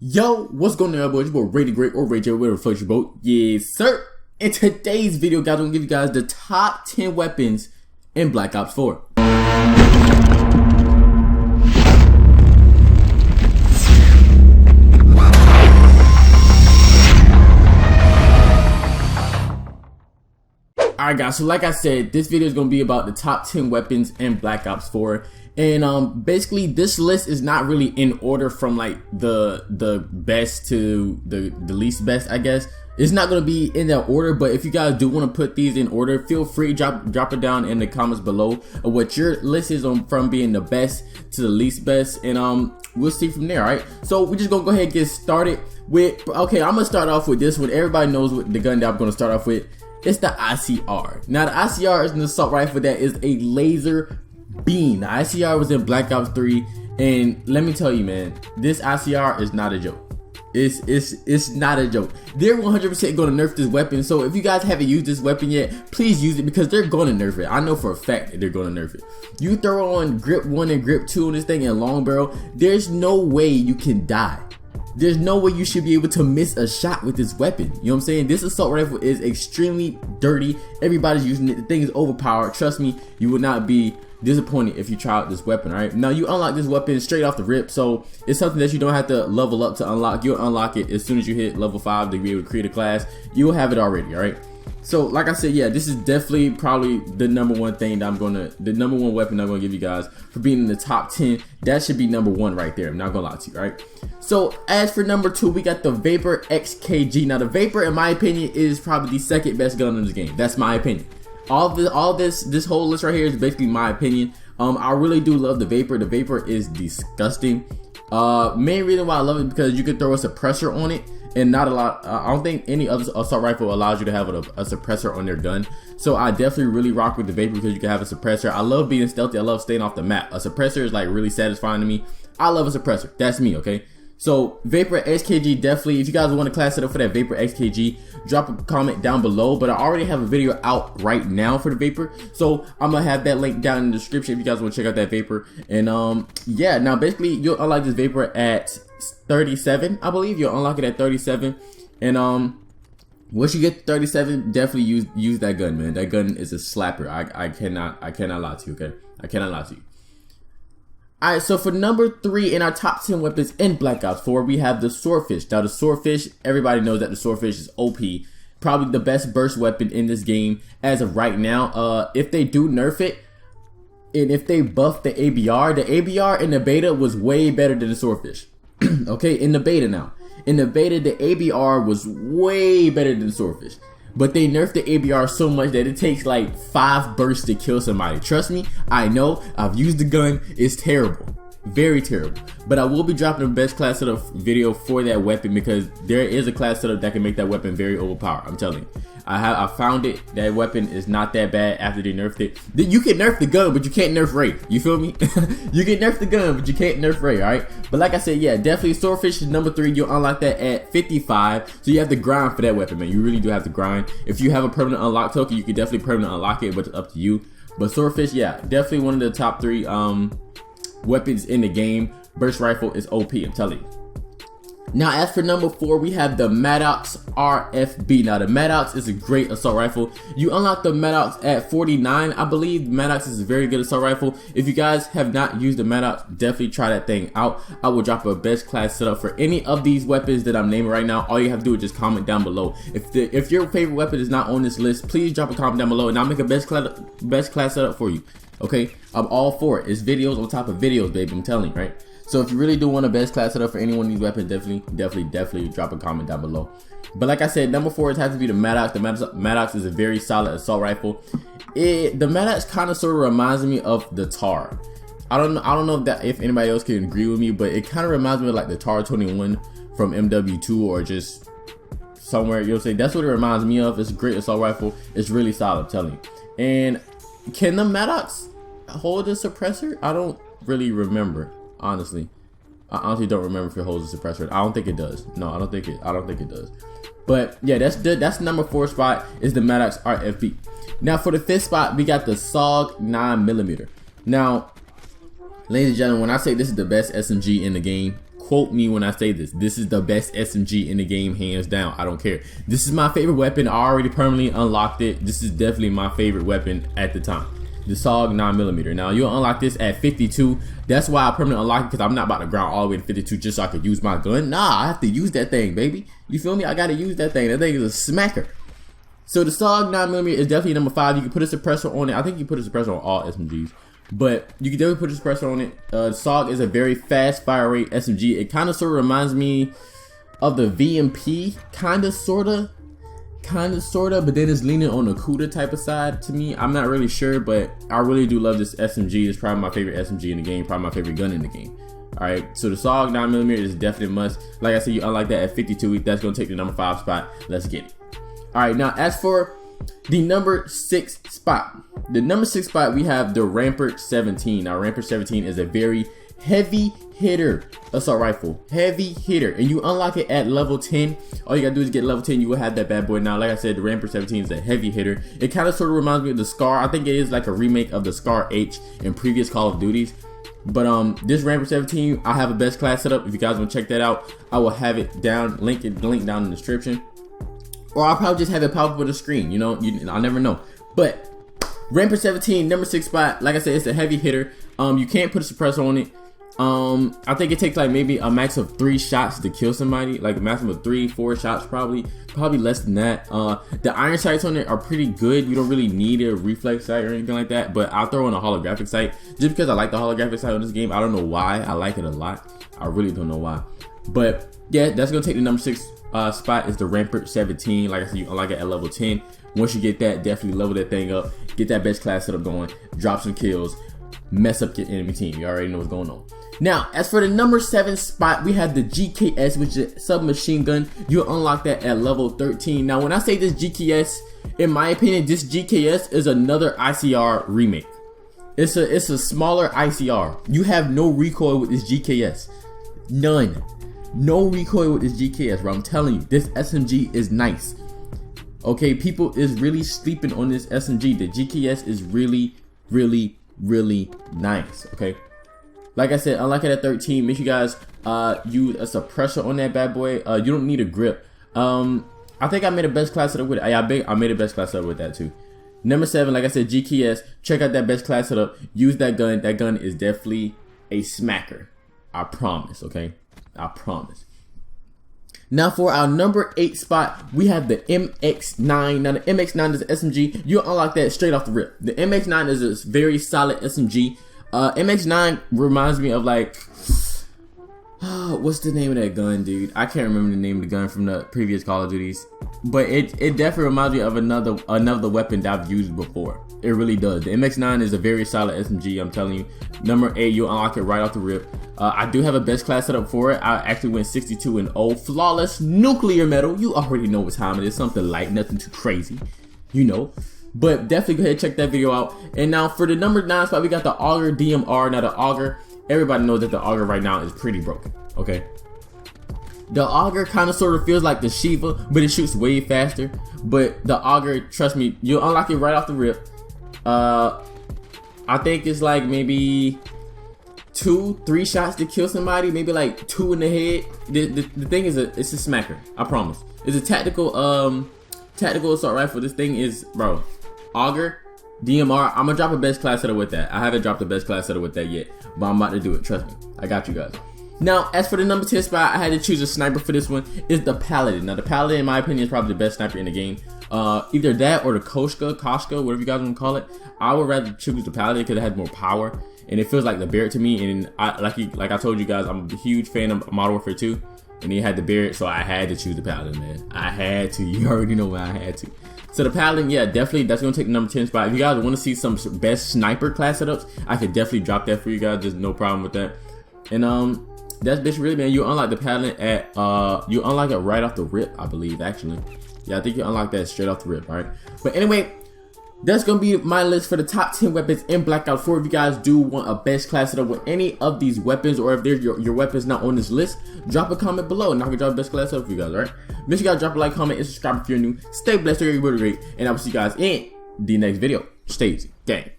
Yo, what's going on, boys? It's your boy RayJTheGreat or RayJ, whatever floats your boat. Yes, sir. In today's video, guys, I'm gonna give you guys the top 10 weapons in Black Ops 4. Alright guys, so like I said, this video is going to be about the top 10 weapons in Black Ops 4. And basically this list is not really in order from like the best to the least best, I guess. It's not going to be in that order, but if you guys do want to put these in order, feel free to drop it down in the comments below of what your list is on from being the best to the least best, and we'll see from there. Alright, so we're just gonna go ahead and get started with, okay, I'm gonna start off with this one. Everybody knows what the gun that I'm gonna start off with. It's the ICR. Now the ICR is an assault rifle that is a laser beam. The ICR was in Black Ops 3, and let me tell you, man, this ICR is not a joke. It's not a joke. They're 100% going to nerf this weapon. So if you guys haven't used this weapon yet, please use it because they're going to nerf it. I know for a fact that they're going to nerf it. You throw on grip 1 and grip 2 on this thing and long barrel, there's no way you can die. There's no way you should be able to miss a shot with this weapon. You know what I'm saying? This assault rifle is extremely dirty. Everybody's using it. The thing is overpowered. Trust me, you will not be disappointed if you try out this weapon. Alright, now you unlock this weapon straight off the rip, so it's something that you don't have to level up to unlock. You'll unlock it as soon as you hit level 5 to be able to create a class. You'll have it already. Alright, so like I said, yeah, this is definitely probably the number one thing that the number one weapon I'm gonna give you guys for being in the top 10. That should be number 1 right there. I'm not gonna lie to you. Right, so as for number 2, we got the Vapor XKG. Now the Vapor, in my opinion, is probably the second best gun in this game. That's my opinion. This whole list right here is basically my opinion. I really do love the Vapor. The Vapor is disgusting. Main reason why I love it is because you can throw a suppressor on it, and not a lot. I don't think any other assault rifle allows you to have a suppressor on their gun. So I definitely really rock with the Vapor because you can have a suppressor. I love being stealthy. I love staying off the map. A suppressor is like really satisfying to me. I love a suppressor. That's me, okay? So Vapor XKG, definitely, if you guys want a class set up for that Vapor XKG, drop a comment down below. But I already have a video out right now for the Vapor, so I'm gonna have that link down in the description if you guys want to check out that Vapor. And yeah, now basically you'll unlock this Vapor at 37, I believe. You'll unlock it at 37, and once you get to 37, definitely use that gun, man. That gun is a slapper. I cannot lie to you, okay? I cannot lie to you. Alright, so for number 3 in our top 10 weapons in Black Ops 4, we have the Swordfish. Now the Swordfish, everybody knows that the Swordfish is OP. Probably the best burst weapon in this game as of right now. If they do nerf it, and if they buff the ABR in the beta was way better than the Swordfish. Okay, in the beta now. In the beta, the ABR was way better than the Swordfish. But they nerfed the ABR so much that it takes like 5 bursts to kill somebody. Trust me, I know. I've used the gun. It's terrible. Very terrible. But I will be dropping the best class setup video for that weapon because there is a class setup that can make that weapon very overpowered. I'm telling you. I found it. That weapon is not that bad after they nerfed it. You can nerf the gun, but you can't nerf Ray. You feel me? You can nerf the gun, but you can't nerf Ray, alright? But like I said, yeah, definitely Swordfish is number 3. You'll unlock that at 55. So you have to grind for that weapon, man. You really do have to grind. If you have a permanent unlock token, you can definitely permanently unlock it, but it's up to you. But Swordfish, yeah, definitely one of the top 3 weapons in the game. Burst rifle is OP, I'm telling you. Now as for number 4, we have the Maddox RFB. Now the Maddox is a great assault rifle. You unlock the Maddox at 49, I believe. Maddox is a very good assault rifle. If you guys have not used the Maddox, definitely try that thing out. I will drop a best class setup for any of these weapons that I'm naming right now. All you have to do is just comment down below. If your favorite weapon is not on this list, please drop a comment down below and I'll make a best class setup for you. Okay, I'm all for it. It's videos on top of videos, baby. I'm telling you, right? So if you really do want a best class setup for any one of these weapons, definitely drop a comment down below. But like I said, number 4 it has to be the Maddox. The Maddox is a very solid assault rifle. The Maddox kind of sort of reminds me of the TAR. I don't know if anybody else can agree with me, but it kind of reminds me of like the TAR 21 from MW2 or just somewhere. You know what I'm saying? That's what it reminds me of. It's a great assault rifle. It's really solid, I'm telling you. And can the Maddox hold a suppressor? I don't really remember. Honestly, I honestly don't remember if it holds a suppressor. I don't think it does. No, I don't think it does. But yeah, that's number 4 spot is the Maddox RFB. Now for the 5th spot, we got the SOG 9mm. Now, ladies and gentlemen, when I say this is the best SMG in the game, quote me when I say this. This is the best SMG in the game, hands down. I don't care. This is my favorite weapon. I already permanently unlocked it. This is definitely my favorite weapon at the time. The SOG 9mm. Now you'll unlock this at 52. That's why I permanently unlock it, because I'm not about to grind all the way to 52 just so I could use my gun. Nah, I have to use that thing, baby. You feel me? I gotta use that thing. That thing is a smacker. So the SOG 9mm is definitely number 5. You can put a suppressor on it. I think you put a suppressor on all SMGs, but you can definitely put a suppressor on it. SOG is a very fast fire rate SMG. It kind of sort of reminds me of the VMP, kind of sorta, but then it's leaning on the CUDA type of side to me. I'm not really sure, but I really do love this SMG. It's probably my favorite SMG in the game, probably my favorite gun in the game. Alright, so the SOG 9mm is definitely a must. Like I said, you unlock that at 52. That's going to take the number 5 spot. Let's get it. Alright, now as for the number 6 spot. The number 6 spot, we have the Rampart 17. Now, Rampart 17 is a very heavy hitter assault rifle. Heavy hitter. And you unlock it at level 10. All you gotta do is get level 10. You will have that bad boy. Now, like I said, the Rampart 17 is a heavy hitter. It kind of sort of reminds me of the Scar. I think it is like a remake of the Scar H in previous Call of Duties. But this Rampart 17, I have a best class setup. If you guys want to check that out, I will have it down, link down in the description. Or I'll probably just have it pop up on the screen. You know, I'll never know. But Rampart 17, number 6 spot. Like I said, it's a heavy hitter. You can't put a suppressor on it. I think it takes like maybe a max of 3 shots to kill somebody, like a maximum of 3-4 shots, probably less than that. The iron sights on it are pretty good. You don't really need a reflex sight or anything like that, but I'll throw in a holographic sight just because I like the holographic sight on this game. I don't know why. I like it a lot. I really don't know why, but yeah, that's gonna take the number 6 spot. Is the Rampart 17. Like I said, you unlock it at level 10. Once you get that, definitely level that thing up, get that best class setup going, drop some kills, mess up your enemy team. You already know what's going on. Now, as for the number 7 spot, we have the GKS, which is a submachine gun. You unlock that at level 13. Now, when I say this GKS, in my opinion, this GKS is another ICR remake. It's a smaller ICR. You have no recoil with this GKS. None. No recoil with this GKS, bro. I'm telling you, this SMG is nice. Okay, people is really sleeping on this SMG. The GKS is really, really, really nice. Okay. Like I said, unlock it at 13. Make sure you guys use a suppressor on that bad boy. You don't need a grip. I think I made a best class setup with it. I made a best class setup with that too. Number 7, like I said, GKS. Check out that best class setup. Use that gun. That gun is definitely a smacker. I promise, okay? I promise. Now for our number 8 spot, we have the MX9. Now the MX9 is an SMG. You'll unlock that straight off the rip. The MX9 is a very solid SMG. MX9 reminds me of like, what's the name of that gun, dude? I can't remember the name of the gun from the previous Call of Duties, but it definitely reminds me of another weapon that I've used before. It really does. The MX9 is a very solid SMG. I'm telling you. Number 8, you'll unlock it right off the rip. I do have a best class setup for it. I actually went 62-0, flawless nuclear metal. You already know what time it is. Something light, nothing too crazy, you know. But definitely go ahead and check that video out. And now for the number 9 spot, we got the Auger DMR. Now the Auger, everybody knows that the Auger right now is pretty broken, okay? The Auger kind of sort of feels like the Shiva, but it shoots way faster. But the Auger, trust me, you'll unlock it right off the rip. I think it's like maybe 2-3 shots to kill somebody, maybe like 2 in the head. The thing is, it's a smacker, I promise. It's a tactical assault rifle. This thing is, bro, Auger DMR. I'm gonna drop a best class setup with that. I haven't dropped a best class setup with that yet, but I'm about to do it. Trust me, I got you guys. Now, as for the number 10 spot, I had to choose a sniper for this one. Is the Paladin. Now, the Paladin, in my opinion, is probably the best sniper in the game. Either that or the Koshka, whatever you guys want to call it. I would rather choose the Paladin because it has more power, and it feels like the Barrett to me. And like I told you guys, I'm a huge fan of Modern Warfare 2, and he had the Barrett, so I had to choose the Paladin, man. I had to. You already know why I had to. So the Paladin, yeah, definitely, that's going to take the number 10 spot. If you guys want to see some best sniper class setups, I could definitely drop that for you guys. There's no problem with that. And that's basically really, man. You unlock the Paladin at you unlock it right off the rip, I believe, actually. Yeah, I think you unlock that straight off the rip, alright? But anyway, that's gonna be my list for the top 10 weapons in Black Ops 4. If you guys do want a best class setup with any of these weapons, or if there's your weapons not on this list, drop a comment below and I can drop a best class setup for you guys, alright? Make sure you guys drop a like, comment, and subscribe if you're new. Stay blessed, RayJTheGreat, and I will see you guys in the next video. Stay easy, gang.